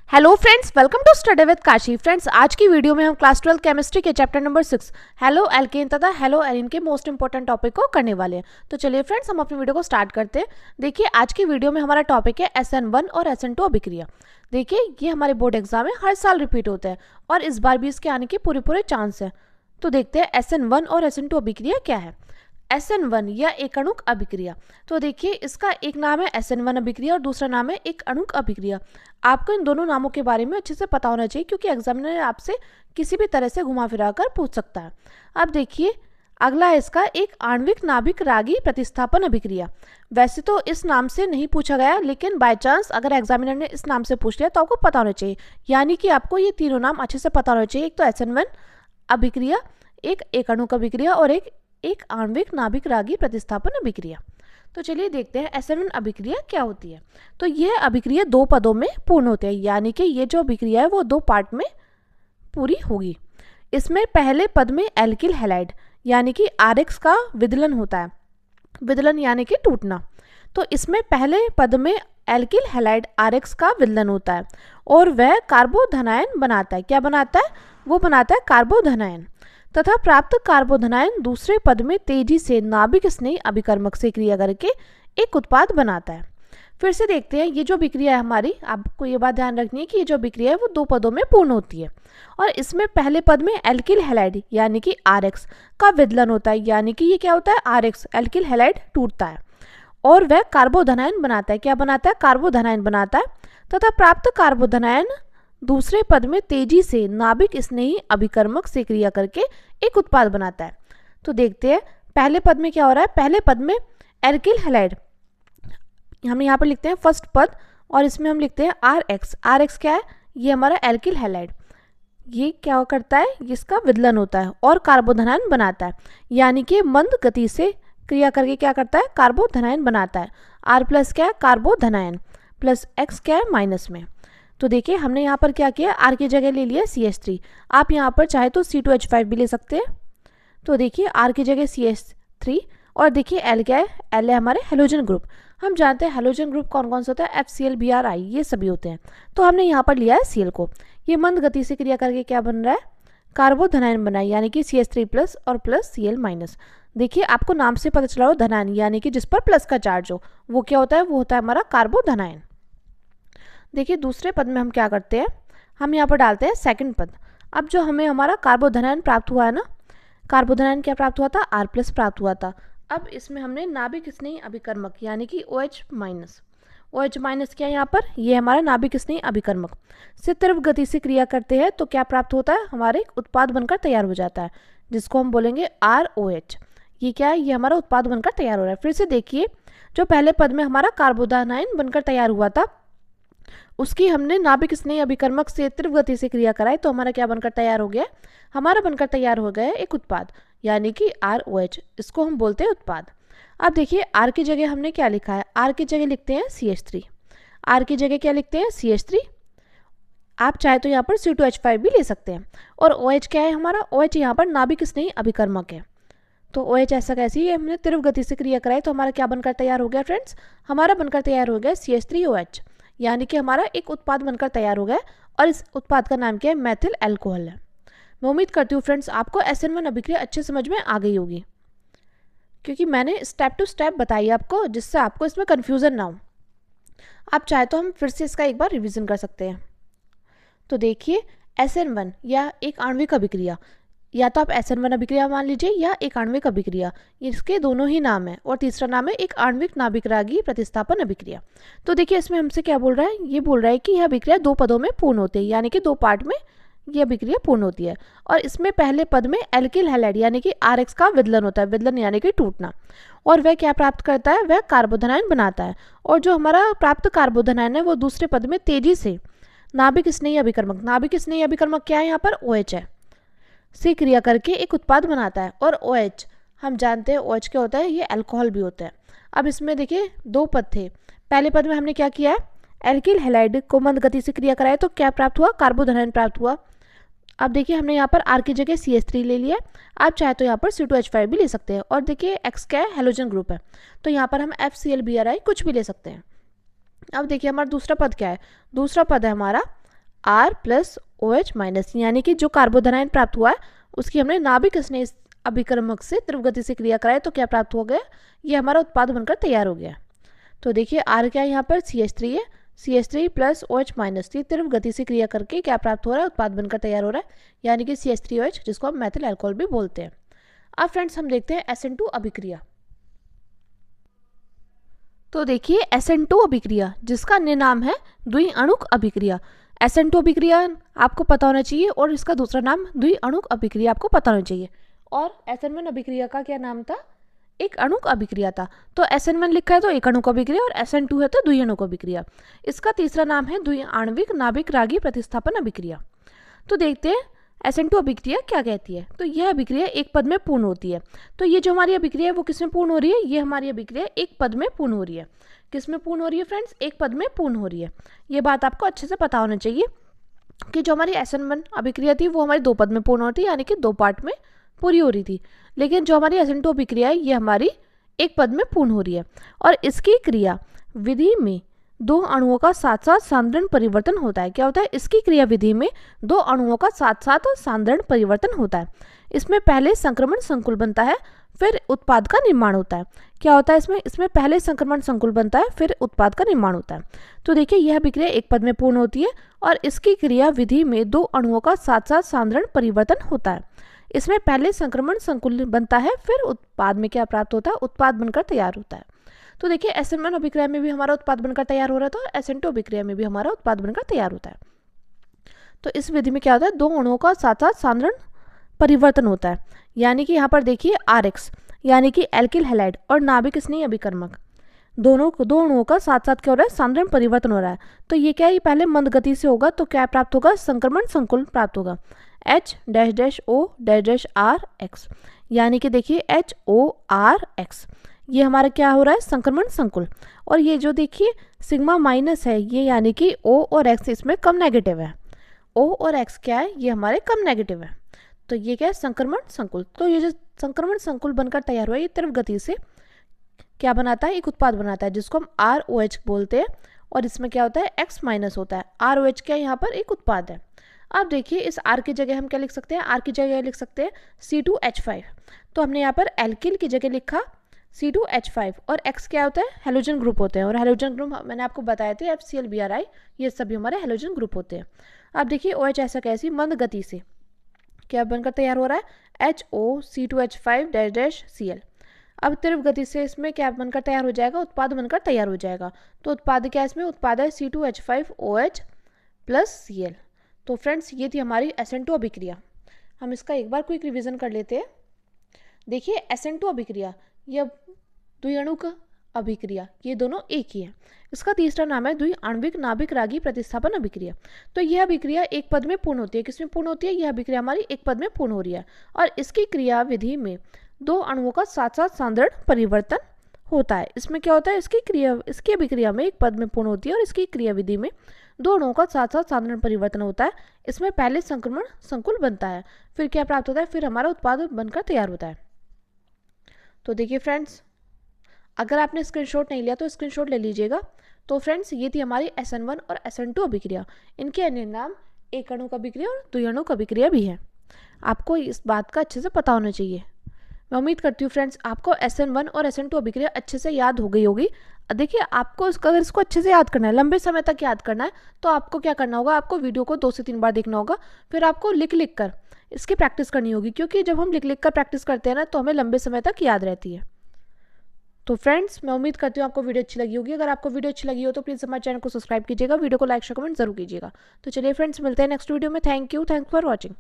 Hello friends, welcome to study with Kashi. Friends, आज की video में हम क्लास 12 केमिस्ट्री के चैप्टर नंबर 6 हेलो एल्केन तथा हेलो एरिन के मोस्ट इंपॉर्टेंट टॉपिक को करने वाले हैं। तो चलिए फ्रेंड्स, हम अपनी वीडियो को स्टार्ट करते हैं। देखिए, आज की वीडियो में हमारा टॉपिक है SN1 और SN2 अभिक्रिया। देखिए, ये हमारे बोर्ड एग्जाम में हर साल रिपीट होते हैं और इस बार भी इसके आने के पूरे चांस है। तो देखते हैं SN1 और SN2 अभिक्रिया क्या है। SN1 या एक अणुक अभिक्रिया। तो देखिए, इसका एक नाम है SN1 अभिक्रिया और दूसरा नाम है एक अणुक अभिक्रिया। आपको इन दोनों नामों के बारे में अच्छे से पता होना चाहिए, क्योंकि एग्जामिनर आपसे किसी भी तरह से घुमा फिरा कर पूछ सकता है। अब देखिए, अगला है इसका एक आणविक नाभिक रागी प्रतिस्थापन अभिक्रिया। वैसे तो इस नाम से नहीं पूछा गया, लेकिन बाय चांस अगर एग्जामिनर ने इस नाम से पूछ लिया तो आपको पता होना चाहिए। यानी कि आपको ये तीनों नाम अच्छे से पता होना चाहिए। एक तो SN1 अभिक्रिया, एक अणुक अभिक्रिया और एक आणविक नाभिक रागी प्रतिस्थापन अभिक्रिया। तो चलिए देखते हैं SN1 अभिक्रिया क्या होती है। तो यह अभिक्रिया दो पदों में पूर्ण होते हैं, यानी कि ये जो अभिक्रिया है वो दो पार्ट में पूरी होगी। इसमें पहले पद में एल्किल हैलाइड यानी कि RX का विदलन होता है। विदलन यानी कि टूटना। तो इसमें पहले पद में एल्किल हैलाइड RX का विदलन होता है और वह कार्बोधनायन बनाता है। क्या बनाता है? वो बनाता है कार्बोधनायन। तथा प्राप्त कार्बोधनायन दूसरे पद में तेजी से नाभिक स्नेही अभिकर्मक से क्रिया करके एक उत्पाद बनाता है। फिर से देखते हैं, ये जो अभिक्रिया है हमारी, आपको ये बात ध्यान रखनी है कि ये जो अभिक्रिया है वो दो पदों में पूर्ण होती है और इसमें पहले पद में एल्किल हैलाइड यानी कि RX का विदलन होता है। यानी कि ये क्या होता है? RX एल्किल हैलाइड टूटता है और वह कार्बोधनायन बनाता है। क्या बनाता है? कार्बोधनायन बनाता है। तथा प्राप्त कार्बोधनायन दूसरे पद में तेजी से नाभिक स्नेही अभिकर्मक से क्रिया करके एक उत्पाद बनाता है। तो देखते हैं पहले पद में क्या हो रहा है। पहले पद में एल्किल हैलाइड हम यहाँ पर लिखते हैं फर्स्ट पद और इसमें हम लिखते हैं RX। RX क्या है? ये हमारा एल्किल हैलाइड। ये क्या करता है? इसका विदलन होता है और कार्बोधनायन बनाता है। यानी कि मंद गति से क्रिया करके क्या करता है? कार्बोधनायन बनाता है। R प्लस क्या है? कार्बोधनायन प्लस X क्या है? माइनस में। तो देखिए, हमने यहाँ पर क्या किया? R की जगह ले लिया CH3। आप यहाँ पर चाहे तो C2H5 भी ले सकते हैं। तो देखिए, R की जगह CH3 और देखिए L क्या है? L है हमारे हेलोजन ग्रुप। हम जानते हैं हेलोजन ग्रुप कौन कौन सा होता है? FCl BrI, ये सभी होते हैं। तो हमने यहाँ पर लिया है Cl को। ये मंद गति से क्रिया करके क्या बन रहा है? कार्बोधनायन बना है, यानी कि CH3 प्लस और प्लस Cl माइनस। देखिए, आपको नाम से पता चला हो धनायन, यानी कि जिस पर प्लस का चार्ज हो, वो क्या होता है? वो होता है हमारा कार्बोधनायन। देखिए, दूसरे पद में हम क्या करते हैं? हम यहाँ पर डालते हैं सेकंड पद। अब जो हमें हमारा कार्बोधनायन प्राप्त हुआ है ना, कार्बोधनायन क्या प्राप्त हुआ था? R+ प्राप्त हुआ था। अब इसमें हमने नाभिक स्नेही अभिकर्मक यानी कि OH माइनस। OH माइनस क्या है यहाँ पर? ये हमारा नाभिक स्नेही अभिकर्मक से तीव्र गति से क्रिया करते हैं तो क्या प्राप्त होता है? हमारे उत्पाद बनकर तैयार हो जाता है, जिसको हम बोलेंगे ROH। ये क्या है? ये हमारा उत्पाद बनकर तैयार हो रहा है। फिर से देखिए, जो पहले पद में हमारा कार्बोधनायन बनकर तैयार हुआ था, उसकी हमने नाभिक स्नेही अभिकर्मक से तीव्र गति से क्रिया कराई तो हमारा क्या बनकर तैयार हो गया? हमारा बनकर तैयार हो गया एक उत्पाद, यानी कि ROH। इसको हम बोलते हैं उत्पाद। अब देखिए, R की जगह हमने क्या लिखा है? R की जगह लिखते हैं CH3। R की जगह क्या लिखते हैं? CH3। आप चाहे तो यहाँ पर C2H5 भी ले सकते हैं। और OH क्या है हमारा? OH यहाँ पर नाभिक स्नेही अभिकर्मक है। तो OH ऐसा कैसी है? हमने तीव्र गति से क्रिया कराई तो हमारा क्या बनकर तैयार हो गया फ्रेंड्स? हमारा बनकर तैयार हो गया CH3OH, यानी कि हमारा एक उत्पाद बनकर तैयार हो गया और इस उत्पाद का नाम क्या है? मेथिल अल्कोहल है। मैं उम्मीद करती हूँ फ्रेंड्स आपको SN1 अभिक्रिया अच्छे समझ में आ गई होगी, क्योंकि मैंने स्टेप टू स्टेप बताई आपको, जिससे आपको इसमें कन्फ्यूज़न ना हो। आप चाहे तो हम फिर से इसका एक बार रिवीजन कर सकते हैं। तो देखिए, SN1 या एक आणविक अभिक्रिया, या तो आप SN1 अभिक्रिया मान लीजिए या एक आणविक अभिक्रिया, इसके दोनों ही नाम है। और तीसरा नाम है एक आणविक नाभिक रागी प्रतिस्थापन अभिक्रिया। तो देखिए, इसमें हमसे क्या बोल रहा है? ये बोल रहा है कि यह अभिक्रिया दो पदों में पूर्ण होती है, यानी कि दो पार्ट में यह अभिक्रिया पूर्ण होती है। और इसमें पहले पद में एल्किल हैलाइड यानी कि RX का विदलन होता है। विदलन यानी कि टूटना। और वह क्या प्राप्त करता है? वह कार्बोधनायन बनाता है। और जो हमारा प्राप्त कार्बोधनायन है वो दूसरे पद में तेजी से नाभिक स्नेही अभिकर्मक, नाभिक स्नेही अभिकर्मक क्या है यहाँ पर? OH है, से क्रिया करके एक उत्पाद बनाता है। और OH हम जानते हैं OH क्या होता है? ये अल्कोहल भी होता है। अब इसमें देखिए, दो पद थे। पहले पद में हमने क्या किया है? एल्किल हैलाइड को मंद गति से क्रिया कराया तो क्या प्राप्त हुआ? कार्बोधनायन प्राप्त हुआ। अब देखिए, हमने यहाँ पर R की जगह CH3 ले लिया। आप चाहे तो यहाँ पर C2H5 भी ले सकते हैं। और देखिए, X क्या है? हेलोजन ग्रुप है, तो यहाँ पर हम FCl BrI कुछ भी ले सकते हैं। अब देखिए, हमारा दूसरा पद क्या है? दूसरा पद है हमारा R प्लस OH माइनस, यानी कि जो कार्बोधनायन प्राप्त हुआ है उसकी हमने नाभिक स्नेह अभिकर्मक से तीव्र गति से क्रिया कराई तो क्या प्राप्त हो गया, ये हमारा उत्पाद बनकर तैयार हो गया। तो देखिए R क्या है यहाँ पर CH3 है, CH3 प्लस OH माइनस, तीव्र गति से क्रिया करके क्या प्राप्त हो रहा है, उत्पाद बनकर तैयार हो रहा है, यानी कि CH3OH, जिसको हम मेथिल अल्कोहल भी बोलते हैं। अब फ्रेंड्स हम देखते हैं SN2 अभिक्रिया। तो देखिए SN2 अभिक्रिया, जिसका अन्य नाम है द्विअणुक अभिक्रिया। SN2 अभिक्रिया आपको पता होना चाहिए और इसका दूसरा नाम द्विअणुक अभिक्रिया आपको पता होना चाहिए। और SN1 अभिक्रिया का क्या नाम था, एक अणुक अभिक्रिया था। तो SN1 लिखा है तो एक अणुक अभिक्रिया और SN2 है तो द्विअणुक अभिक्रिया। इसका तीसरा नाम है द्विआण्विक नाभिक रागी प्रतिस्थापन अभिक्रिया। तो देखते हैं SN2 अभिक्रिया क्या कहती है। तो यह अभिक्रिया एक पद में पूर्ण होती है। तो ये जो हमारी अभिक्रिया है वो किसमें पूर्ण हो रही है, ये हमारी अभिक्रिया एक पद में पूर्ण हो रही है। किसमें पूर्ण हो रही है फ्रेंड्स, एक पद में पूर्ण हो रही है। ये बात आपको अच्छे से पता होना चाहिए कि जो हमारी SN1 अभिक्रिया थी वो हमारी दो पद में पूर्ण होती है, यानी कि दो पार्ट में पूरी हो रही थी। लेकिन जो हमारी SN2 अभिक्रिया है ये हमारी एक पद में पूर्ण हो रही है और इसकी क्रिया विधि में दो अणुओं का साथ साथ सांद्रण परिवर्तन होता है। क्या होता है, इसकी क्रिया विधि में दो अणुओं का साथ साथ सांद्रण परिवर्तन होता है। इसमें पहले संक्रमण संकुल बनता है फिर उत्पाद का निर्माण होता है। क्या होता है इसमें पहले संक्रमण संकुल बनता है फिर उत्पाद का निर्माण होता है। तो देखिए यह अभिक्रिया एक पद में पूर्ण होती है और इसकी क्रिया विधि में दो अणुओं का साथ साथ सांद्रण परिवर्तन होता है। इसमें पहले संक्रमण संकुल बनता है फिर उत्पाद में क्या प्राप्त होता है, उत्पाद बनकर तैयार होता है। तो देखिए SN1 अभिक्रिया में भी हमारा उत्पाद बनकर तैयार हो रहा था और SN2 अभिक्रिया में भी हमारा उत्पाद बनकर तैयार होता है। तो इस विधि में क्या होता है, दो अणुओं का साथ साथ सांद्रण परिवर्तन होता है। यानी कि यहाँ पर देखिए RX यानी कि एल्किल हैलाइड और नाभिक स्नेही अभिकर्मक दो अणुओं का साथ साथ क्या हो रहा है, सांद्रण परिवर्तन हो रहा है। तो ये क्या है, ये पहले मंद गति से होगा तो क्या प्राप्त होगा, संक्रमण संकुल प्राप्त होगा H-O-R-X, यानी कि देखिए HORX, ये हमारा क्या हो रहा है, संक्रमण संकुल। और ये जो देखिए सिग्मा माइनस है ये यानी कि O और X इसमें कम नेगेटिव है। O और X क्या है, ये हमारे कम नेगेटिव है। तो ये क्या है, संक्रमण संकुल। तो ये जो संक्रमण संकुल बनकर तैयार हुआ है ये तीव्र गति से क्या बनाता है, एक उत्पाद बनाता है जिसको हम ROH बोलते हैं और इसमें क्या होता है, X माइनस होता है। ROH क्या यहाँ पर एक उत्पाद है। अब देखिए इस R की जगह हम क्या लिख सकते हैं, R की जगह लिख सकते हैं C2H5। तो हमने यहाँ पर एल्किल की जगह लिखा C2H5 और X क्या होता है, हेलोजन ग्रुप होते हैं और हेलोजन ग्रुप मैंने आपको बताए थे FCl BRI, ये सभी हमारे हेलोजन ग्रुप होते हैं। अब देखिए OH ऐसा कैसी मंद गति से क्या बनकर तैयार हो रहा है, HO C2H5-Cl। अब तीव्र गति से इसमें क्या बनकर तैयार हो जाएगा, उत्पाद बनकर तैयार हो जाएगा। तो उत्पाद क्या है, इसमें उत्पाद है C2H5OH प्लस Cl। तो फ्रेंड्स ये थी हमारी SN2 अभिक्रिया। हम इसका एक बार क्विक रिवीजन कर लेते हैं। देखिए SN2 अभिक्रिया यह द्विअणुक अभिक्रिया, ये दोनों एक ही है। इसका तीसरा नाम है द्विआण्विक नाभिक रागी प्रतिस्थापन अभिक्रिया। तो यह अभिक्रिया एक पद में पूर्ण होती है। किसमें पूर्ण होती है, यह अभिक्रिया हमारी एक पद में पूर्ण हो रही है और इसकी क्रिया विधि में दो अणुओं का साथ साथ सांद्रण परिवर्तन होता है। इसमें क्या होता है, इसकी अभिक्रिया में एक पद में पूर्ण होती है और इसकी क्रिया विधि में दो अणुओं का साथ साथ सांद्रण परिवर्तन होता है। इसमें पहले संक्रमण संकुल बनता है फिर क्या प्राप्त होता है, फिर हमारा उत्पाद बनकर तैयार होता है। तो देखिए फ्रेंड्स, अगर आपने स्क्रीनशॉट नहीं लिया तो स्क्रीनशॉट ले लीजिएगा। तो फ्रेंड्स ये थी हमारी SN1 और SN2 अभिक्रिया। इनके अन्य नाम एक अणुक अभिक्रिया और द्विअणुक अभिक्रिया भी है। आपको इस बात का अच्छे से पता होना चाहिए। मैं उम्मीद करती हूँ फ्रेंड्स आपको SN1 और SN2 अभिक्रिया अच्छे से याद हो गई होगी। देखिए आपको अगर इसको अच्छे से याद करना है, लंबे समय तक याद करना है, तो आपको क्या करना होगा, आपको वीडियो को 2 से 3 बार देखना होगा। फिर आपको लिख लिख कर इसकी प्रैक्टिस करनी होगी, क्योंकि जब हम लिख लिख कर प्रैक्टिस करते हैं ना तो हमें लंबे समय तक याद रहती है। तो फ्रेंड्स मैं उम्मीद करती हूँ आपको वीडियो अच्छी लगी होगी। अगर आपको वीडियो अच्छी लगी हो तो प्लीज़ हमारे चैनल को सब्सक्राइब कीजिएगा, वीडियो को लाइक शेयर कमेंट जरूर कीजिएगा। तो चलिए फ्रेंड्स मिलते हैं नेक्स्ट वीडियो में। Thank you for watching.